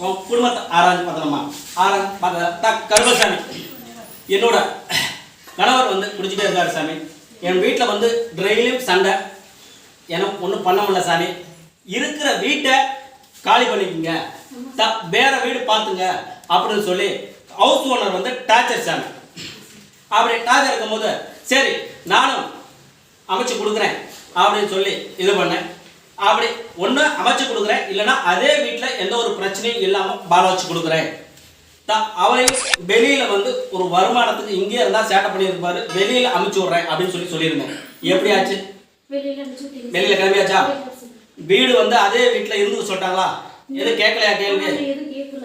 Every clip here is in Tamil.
உன் குடும்பத்தை ஆராய்ச்சி பார்த்தலாமா? ஆராய்ச்சி பார்த்தா கருப்பசாமி, என்னோட கணவர் வந்து குடிச்சிட்டே இருக்காரு சாமி. என் வீட்டில் வந்து டெய்லியும் சண்டை. எனக்கு ஒன்றும் பண்ண முடியல சாமி. இருக்கிற வீட்டை காலி பண்ணிக்கோங்க, வேற வீடு பார்த்துங்க அப்படின்னு சொல்லி ஹவுஸ் ஓனர் வந்து டார்ச்சர் சாமி. அப்படி டார்ச்சர் இருக்கும்போது சரி நானும் அமைச்சு கொடுக்குறேன் அப்படின்னு சொல்லி இது பண்ணேன். அப்படி ஒன்று அமைச்சு கொடுக்குறேன், இல்லைன்னா அதே வீட்டில் எந்த ஒரு பிரச்சனையும் இல்லாமல் வாழ வச்சு கொடுக்குறேன். அவரையும் வெளியில் வந்து ஒரு வருமானத்துக்கு இங்கே இருந்தால் சேட்டை பண்ணியிருப்பாரு, வெளியில் அமுச்சு விட்றேன் அப்படின்னு சொல்லியிருந்தேன். எப்படி ஆச்சு? வெளியில் கிளம்பியாச்சா? வீடு வந்து அதே வீட்டில் இருந்து சொல்லிட்டாங்களா? எதுவும் கேட்கலையா கேள்வி?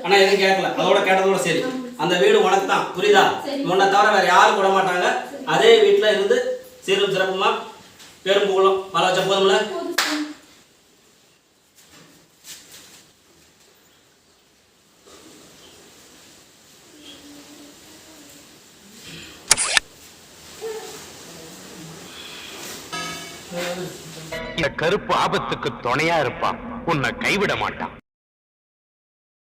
ஆனால் எதுவும் கேட்கல. அதோட கேட்டதோட சரி, அந்த வீடு உனக்கு தான், புரியுதா? உன்னை தவிர வேற யாரும் விட மாட்டாங்க. அதே வீட்டில் இருந்து சீரும் சிறப்புமா பெரும் புகழும் வாழ வச்ச போதும்ல. இந்த கருப்பு ஆபத்துக்கு துணையா இருப்பான், உன்னை கைவிட மாட்டான்.